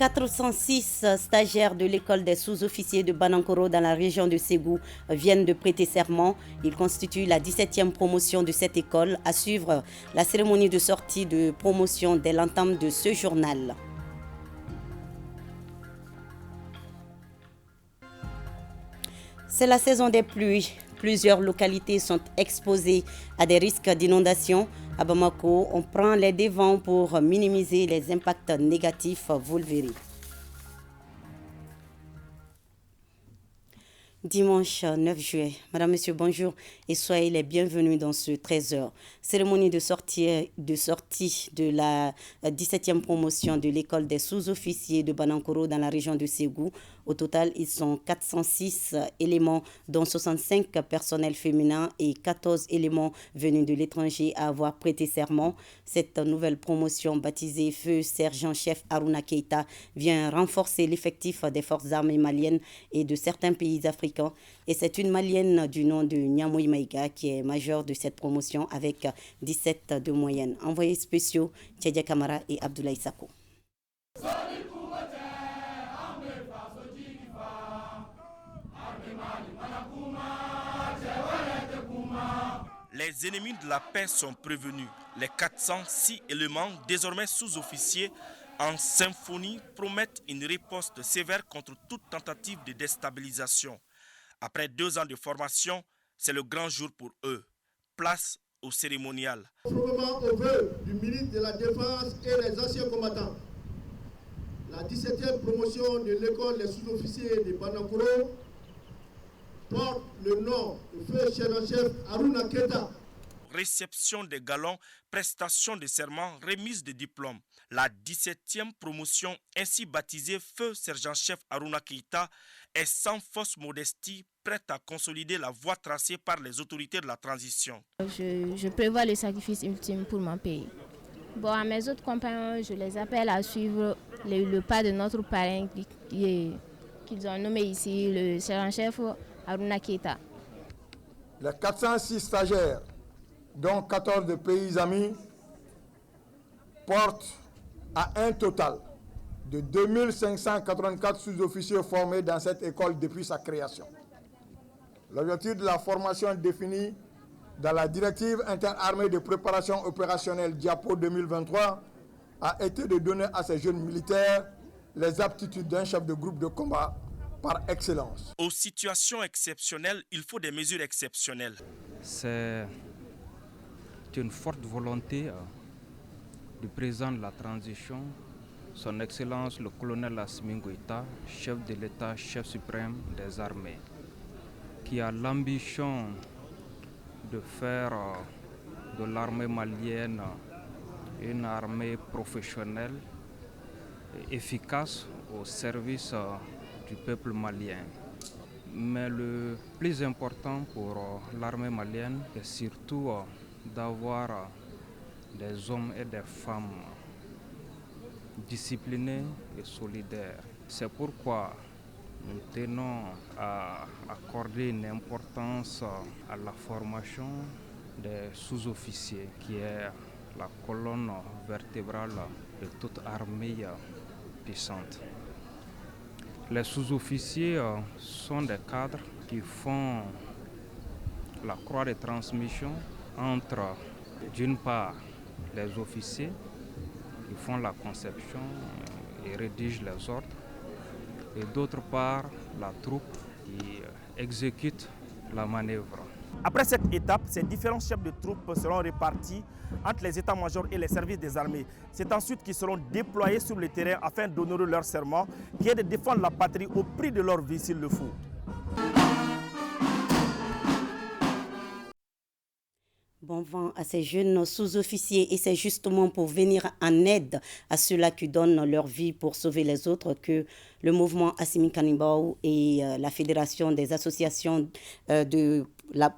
406 stagiaires de l'école des sous-officiers de Banankoro dans la région de Ségou viennent de prêter serment. Ils constituent la 17e promotion de cette école. À suivre la cérémonie de sortie de promotion dès l'entame de ce journal. C'est la saison des pluies. Plusieurs localités sont exposées à des risques d'inondation. À Bamako, on prend les devants pour minimiser les impacts négatifs, vous le verrez. Dimanche 9 juillet. Madame, Monsieur, bonjour et soyez les bienvenus dans ce 13h. Cérémonie de sortie de la 17e promotion de l'école des sous-officiers de Banankoro dans la région de Ségou. Au total, ils sont 406 éléments, dont 65 personnels féminins et 14 éléments venus de l'étranger à avoir prêté serment. Cette nouvelle promotion, baptisée Feu Sergent-Chef Aruna Keita, vient renforcer l'effectif des forces armées maliennes et de certains pays africains. Et c'est une malienne du nom de Nyamoui Maïga qui est majeure de cette promotion avec 17 de moyenne. Envoyés spéciaux, Tchadja Kamara et Abdoulaye Sako. Les ennemis de la paix sont prévenus. Les 406 éléments, désormais sous-officiers en symphonie, promettent une riposte sévère contre toute tentative de déstabilisation. Après 2 ans de formation, c'est le grand jour pour eux. Place au cérémonial. Conformément aux vœux du ministre de la Défense et des anciens combattants, la 17e promotion de l'école des sous-officiers de Banankoro porte le nom de Feu Sergent-Chef Aruna Keita. Réception des galons, prestation de serment, remise de diplômes. La 17e promotion, ainsi baptisée Feu Sergent-Chef Aruna Keita, est sans fausse modestie, prête à consolider la voie tracée par les autorités de la transition. Je prévois le sacrifice ultime pour mon pays. Bon, à mes autres compagnons, je les appelle à suivre le pas de notre parrain qu'ils ont nommé ici, le sergent-chef Aruna Keita. Les 406 stagiaires, dont 14 de pays amis, portent à un total de 2584 sous-officiers formés dans cette école depuis sa création. L'objectif de la formation définie dans la directive interarmée de préparation opérationnelle Diapo 2023 a été de donner à ces jeunes militaires les aptitudes d'un chef de groupe de combat par excellence. Aux situations exceptionnelles, il faut des mesures exceptionnelles. C'est une forte volonté du président de la transition, son Excellence le colonel Assimi Goïta, chef de l'État, chef suprême des armées, qui a l'ambition de faire de l'armée malienne une armée professionnelle et efficace au service du peuple malien. Mais le plus important pour l'armée malienne est surtout d'avoir des hommes et des femmes disciplinés et solidaires. C'est pourquoi nous tenons à accorder une importance à la formation des sous-officiers, qui est la colonne vertébrale de toute armée puissante. Les sous-officiers sont des cadres qui font la croix de transmission entre, d'une part, les officiers qui font la conception et rédigent les ordres, et d'autre part, la troupe qui exécute la manœuvre. Après cette étape, ces différents chefs de troupes seront répartis entre les états-majors et les services des armées. C'est ensuite qu'ils seront déployés sur le terrain afin d'honorer leur serment, qui est de défendre la patrie au prix de leur vie s'il le faut. Bon vent à ces jeunes sous-officiers, et c'est justement pour venir en aide à ceux-là qui donnent leur vie pour sauver les autres que le mouvement Assimi Kanibao et la Fédération des associations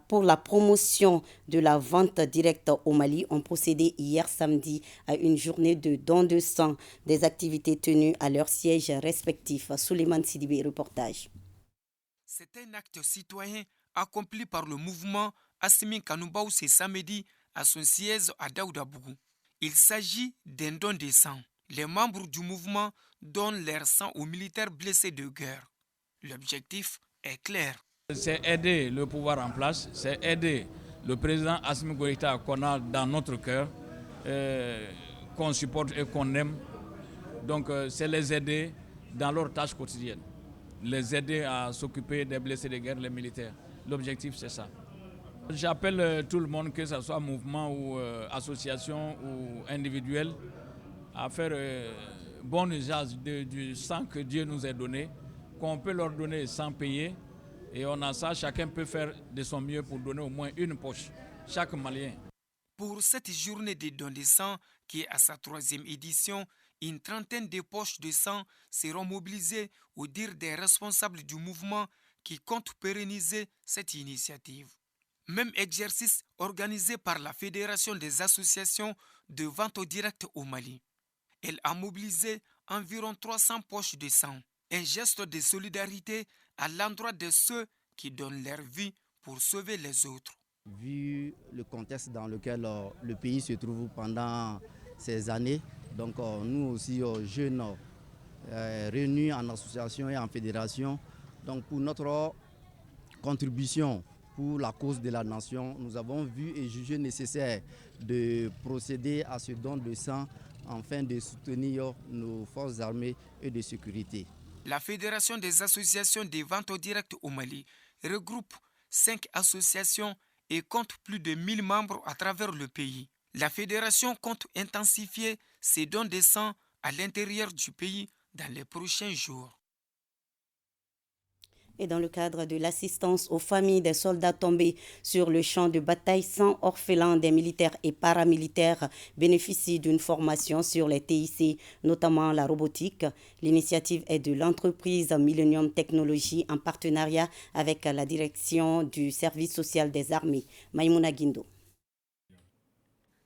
pour la promotion de la vente directe au Mali ont procédé hier samedi à une journée de don de sang, des activités tenues à leurs sièges respectifs. Souleymane Sidibé, reportage. C'est un acte citoyen accompli par le mouvement Assimi Kanibao ce samedi à son siège à Daoudabougou. Il s'agit d'un don de sang. Les membres du mouvement donnent leur sang aux militaires blessés de guerre. L'objectif est clair. C'est aider le pouvoir en place, c'est aider le président Assimi Goïta qu'on a dans notre cœur, qu'on supporte et qu'on aime. Donc c'est les aider dans leurs tâches quotidiennes, les aider à s'occuper des blessés de guerre, les militaires. L'objectif c'est ça. J'appelle tout le monde, que ce soit mouvement ou association ou individuel, à faire bon usage du sang que Dieu nous a donné, qu'on peut leur donner sans payer. Et on a ça, chacun peut faire de son mieux pour donner au moins une poche, chaque Malien. Pour cette journée de don de sang, qui est à sa 3e édition, une trentaine de poches de sang seront mobilisées au dire des responsables du mouvement qui comptent pérenniser cette initiative. Même exercice organisé par la Fédération des associations de vente au direct au Mali. Elle a mobilisé environ 300 poches de sang. Un geste de solidarité à l'endroit de ceux qui donnent leur vie pour sauver les autres. Vu le contexte dans lequel le pays se trouve pendant ces années, donc nous aussi jeunes réunis en association et en fédération, donc pour notre contribution pour la cause de la nation, nous avons vu et jugé nécessaire de procéder à ce don de sang afin de soutenir nos forces armées et de sécurité. La Fédération des associations de vente au direct au Mali regroupe 5 associations et compte plus de 1000 membres à travers le pays. La fédération compte intensifier ses dons de sang à l'intérieur du pays dans les prochains jours. Et dans le cadre de l'assistance aux familles des soldats tombés sur le champ de bataille, 100 orphelins des militaires et paramilitaires bénéficient d'une formation sur les TIC, notamment la robotique. L'initiative est de l'entreprise Millennium Technology en partenariat avec la direction du service social des armées. Maïmouna Guindo.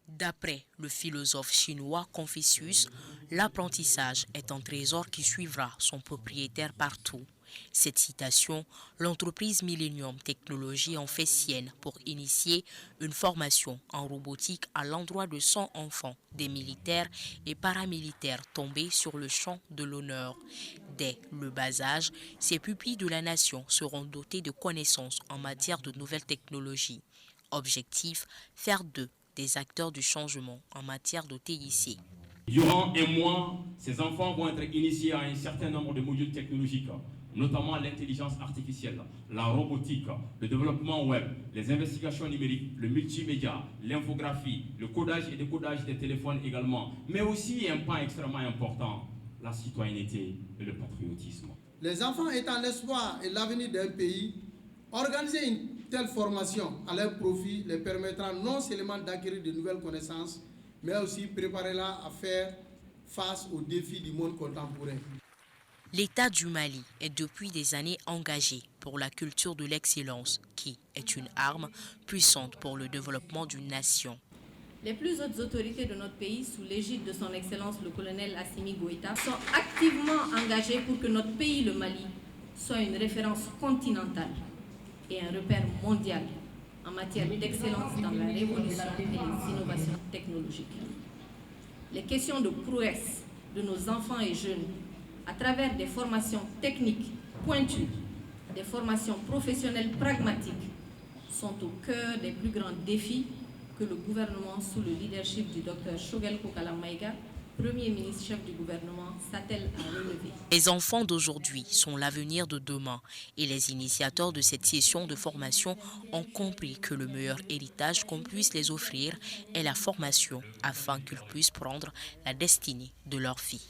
D'après le philosophe chinois Confucius, l'apprentissage est un trésor qui suivra son propriétaire partout. Cette citation, l'entreprise Millennium Technology en fait sienne pour initier une formation en robotique à l'endroit de 100 enfants, des militaires et paramilitaires tombés sur le champ de l'honneur. Dès le bas âge, ces pupilles de la nation seront dotés de connaissances en matière de nouvelles technologies. Objectif, faire d'eux des acteurs du changement en matière de TIC. Durant un mois, ces enfants vont être initiés à un certain nombre de modules technologiques, notamment l'intelligence artificielle, la robotique, le développement web, les investigations numériques, le multimédia, l'infographie, le codage et décodage des téléphones également, mais aussi un pan extrêmement important, la citoyenneté et le patriotisme. Les enfants étant l'espoir et l'avenir d'un pays, organiser une telle formation à leur profit les permettra non seulement d'acquérir de nouvelles connaissances, mais aussi préparer-la à faire face aux défis du monde contemporain. L'État du Mali est depuis des années engagé pour la culture de l'excellence, qui est une arme puissante pour le développement d'une nation. Les plus hautes autorités de notre pays, sous l'égide de son Excellence le colonel Assimi Goïta, sont activement engagées pour que notre pays, le Mali, soit une référence continentale et un repère mondial en matière d'excellence dans la révolution et les innovations technologiques. Les questions de prouesse de nos enfants et jeunes, à travers des formations techniques pointues, des formations professionnelles pragmatiques, sont au cœur des plus grands défis que le gouvernement, sous le leadership du Dr Choguel Kokala Maïga, Premier ministre chef du gouvernement, s'attelle à relever. Les enfants d'aujourd'hui sont l'avenir de demain et les initiateurs de cette session de formation ont compris que le meilleur héritage qu'on puisse les offrir est la formation afin qu'ils puissent prendre la destinée de leur vie.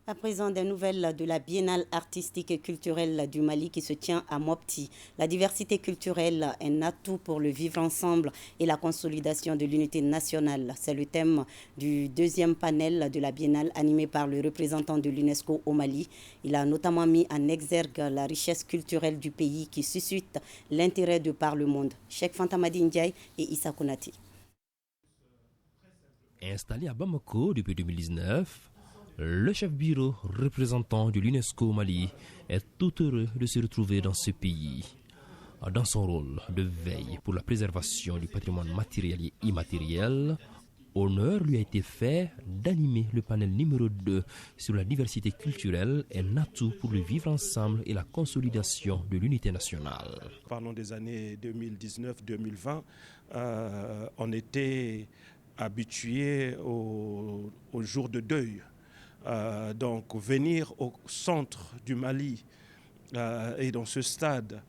À présent, des nouvelles de la Biennale artistique et culturelle du Mali qui se tient à Mopti. La diversité culturelle est un atout pour le vivre ensemble et la consolidation de l'unité nationale. C'est le thème du deuxième panel de la Biennale animé par le représentant de l'UNESCO au Mali. Il a notamment mis en exergue la richesse culturelle du pays qui suscite l'intérêt de par le monde. Cheikh Fantamadi Ndiaye et Issa Konati. Installé à Bamako depuis 2019, le chef bureau représentant de l'UNESCO au Mali est tout heureux de se retrouver dans ce pays. Dans son rôle de veille pour la préservation du patrimoine matériel et immatériel, honneur lui a été fait d'animer le panel numéro 2 sur la diversité culturelle, un atout pour le vivre ensemble et la consolidation de l'unité nationale. Parlons des années 2019-2020, on était habitués au jour de deuil. Donc venir au centre du Mali et dans ce stade,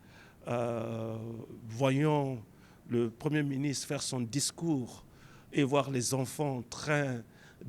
voyons le Premier ministre faire son discours et voir les enfants en train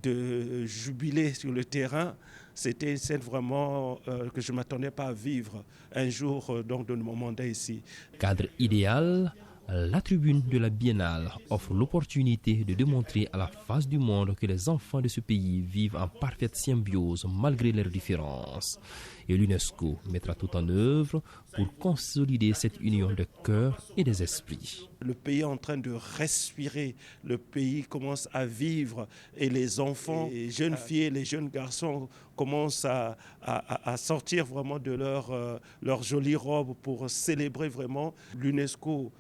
de jubiler sur le terrain, c'était une scène vraiment que je ne m'attendais pas à vivre un jour donc, de mon mandat ici. Cadre idéal, la tribune de la Biennale offre l'opportunité de démontrer à la face du monde que les enfants de ce pays vivent en parfaite symbiose malgré leurs différences. Et l'UNESCO mettra tout en œuvre pour consolider cette union de cœur et des esprits. Le pays est en train de respirer, le pays commence à vivre et les enfants, les jeunes filles et les jeunes garçons commencent à sortir vraiment de leur jolie robe pour célébrer vraiment l'UNESCO.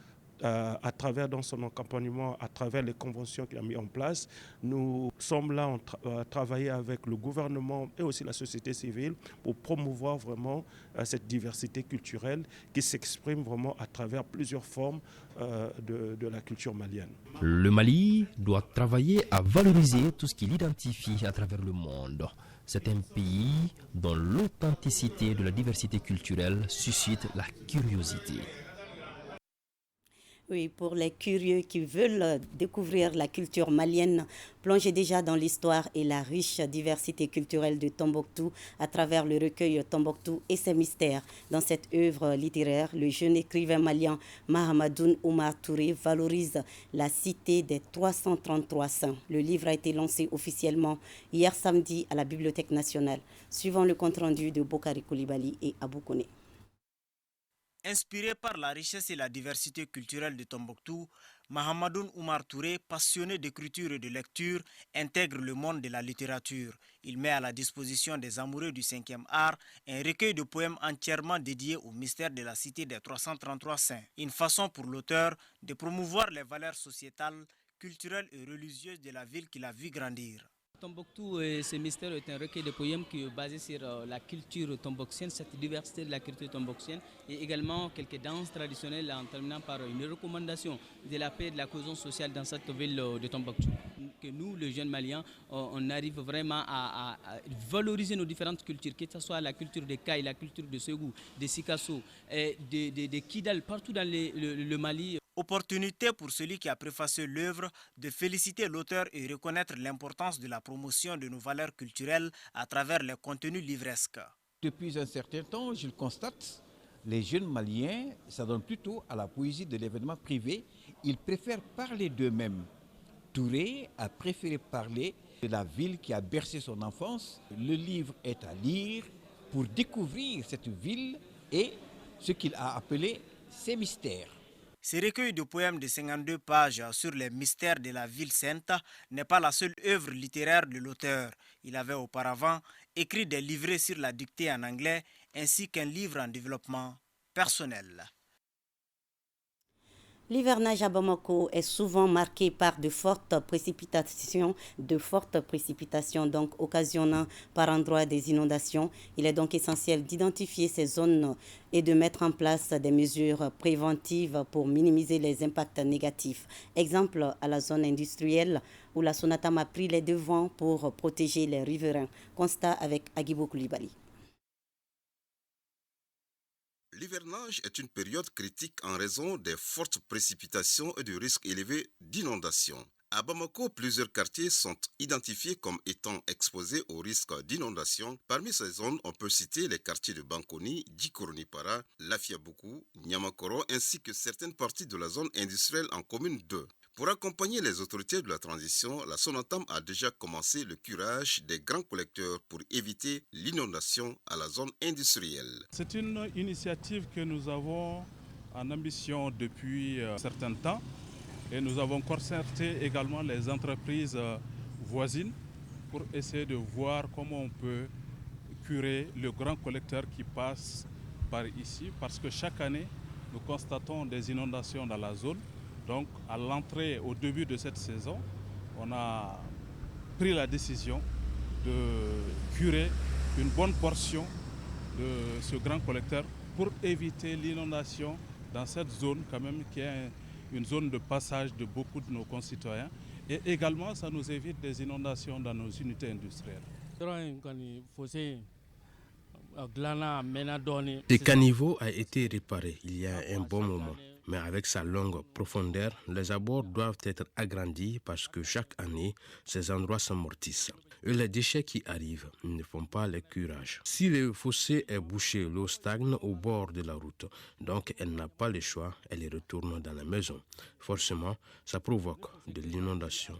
À travers dans son accompagnement, à travers les conventions qu'il a mis en place. Nous sommes là à travailler avec le gouvernement et aussi la société civile pour promouvoir vraiment cette diversité culturelle qui s'exprime vraiment à travers plusieurs formes de la culture malienne. Le Mali doit travailler à valoriser tout ce qui l'identifie à travers le monde. C'est un pays dont l'authenticité de la diversité culturelle suscite la curiosité. Oui, pour les curieux qui veulent découvrir la culture malienne, plongez déjà dans l'histoire et la riche diversité culturelle de Tombouctou à travers le recueil Tombouctou et ses mystères. Dans cette œuvre littéraire, le jeune écrivain malien Mahamadoun Oumar Touré valorise la cité des 333 saints. Le livre a été lancé officiellement hier samedi à la Bibliothèque nationale, suivant le compte-rendu de Bokari Koulibaly et Abou Kone. Inspiré par la richesse et la diversité culturelle de Tombouctou, Mahamadoun Oumar Touré, passionné d'écriture et de lecture, intègre le monde de la littérature. Il met à la disposition des amoureux du 5e art un recueil de poèmes entièrement dédié au mystère de la cité des 333 saints. Une façon pour l'auteur de promouvoir les valeurs sociétales, culturelles et religieuses de la ville qu'il a vu grandir. Tombouctou et ce mystère est un recueil de poèmes qui est basé sur la culture tombouctienne, cette diversité de la culture tombouctienne et également quelques danses traditionnelles en terminant par une recommandation de la paix et de la cohésion sociale dans cette ville de Tombouctou. Que nous, les jeunes Maliens, on arrive vraiment à valoriser nos différentes cultures, que ce soit la culture des Kaï, la culture de Ségou, des Sikasso, de Kidal, partout dans le Mali. Opportunité pour celui qui a préfacé l'œuvre de féliciter l'auteur et reconnaître l'importance de la promotion de nos valeurs culturelles à travers les contenus livresques. Depuis un certain temps, je le constate, les jeunes Maliens s'adonnent plutôt à la poésie de l'événement privé. Ils préfèrent parler d'eux-mêmes. Touré a préféré parler de la ville qui a bercé son enfance. Le livre est à lire pour découvrir cette ville et ce qu'il a appelé ses mystères. Ce recueil de poèmes de 52 pages sur les mystères de la ville sainte n'est pas la seule œuvre littéraire de l'auteur. Il avait auparavant écrit des livrets sur la dictée en anglais ainsi qu'un livre en développement personnel. L'hivernage à Bamako est souvent marqué par de fortes précipitations, donc occasionnant par endroits des inondations. Il est donc essentiel d'identifier ces zones et de mettre en place des mesures préventives pour minimiser les impacts négatifs. Exemple à la zone industrielle où la SONATAM a pris les devants pour protéger les riverains. Constat avec Aguibo Koulibaly. L'hivernage est une période critique en raison des fortes précipitations et du risque élevé d'inondation. À Bamako, plusieurs quartiers sont identifiés comme étant exposés au risque d'inondation. Parmi ces zones, on peut citer les quartiers de Bankoni, Djikoroni-Para, Lafiaboukou, Niamakoro, ainsi que certaines parties de la zone industrielle en commune 2. Pour accompagner les autorités de la transition, la SONATAM a déjà commencé le curage des grands collecteurs pour éviter l'inondation à la zone industrielle. C'est une initiative que nous avons en ambition depuis un certain temps et nous avons concerté également les entreprises voisines pour essayer de voir comment on peut curer le grand collecteur qui passe par ici parce que chaque année, nous constatons des inondations dans la zone. Donc, à l'entrée, au début de cette saison, on a pris la décision de curer une bonne portion de ce grand collecteur pour éviter l'inondation dans cette zone quand même qui est une zone de passage de beaucoup de nos concitoyens. Et également, ça nous évite des inondations dans nos unités industrielles. Ce caniveau a été réparé il y a un bon moment, mais avec sa longue profondeur, les abords doivent être agrandis parce que chaque année, ces endroits s'amortissent. Et les déchets qui arrivent ne font pas le curage. Si le fossé est bouché, l'eau stagne au bord de la route, donc elle n'a pas le choix, elle retourne dans la maison. Forcément, ça provoque de l'inondation.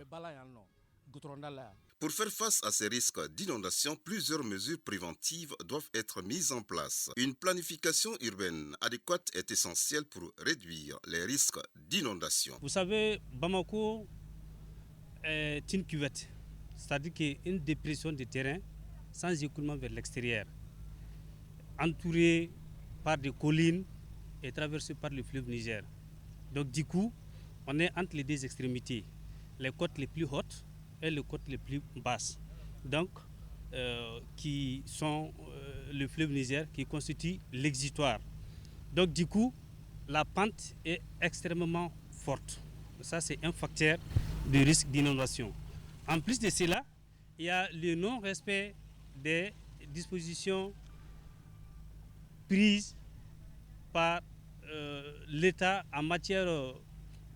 Pour faire face à ces risques d'inondation, plusieurs mesures préventives doivent être mises en place. Une planification urbaine adéquate est essentielle pour réduire les risques d'inondation. Vous savez, Bamako est une cuvette, c'est-à-dire qu'une dépression de terrain sans écoulement vers l'extérieur, entourée par des collines et traversée par le fleuve Niger. Donc du coup, on est entre les deux extrémités, les côtes les plus hautes et les côtes les plus basses, donc qui sont le fleuve Niger qui constitue l'exutoire. Donc du coup, la pente est extrêmement forte. Ça, c'est un facteur de risque d'inondation. En plus de cela, il y a le non-respect des dispositions prises par l'État en matière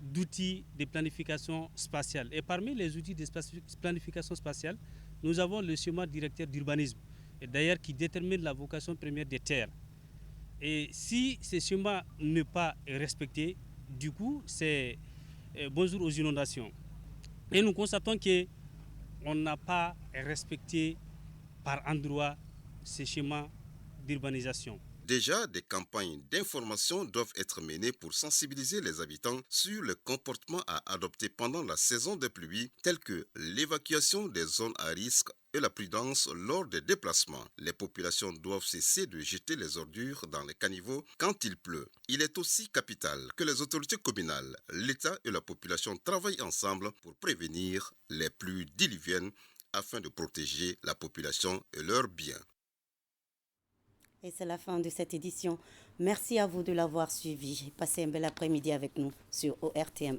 d'outils de planification spatiale. Et parmi les outils de planification spatiale, nous avons le schéma directeur d'urbanisme, et d'ailleurs qui détermine la vocation première des terres. Et si ce schéma n'est pas respecté, du coup, c'est bonjour aux inondations. Et nous constatons qu'on n'a pas respecté par endroit ces schémas d'urbanisation. Déjà, des campagnes d'information doivent être menées pour sensibiliser les habitants sur le comportement à adopter pendant la saison des pluies, telles que l'évacuation des zones à risque et la prudence lors des déplacements. Les populations doivent cesser de jeter les ordures dans les caniveaux quand il pleut. Il est aussi capital que les autorités communales, l'État et la population travaillent ensemble pour prévenir les pluies diluviennes afin de protéger la population et leurs biens. Et c'est la fin de cette édition. Merci à vous de l'avoir suivi. Passez un bel après-midi avec nous sur ORTM1.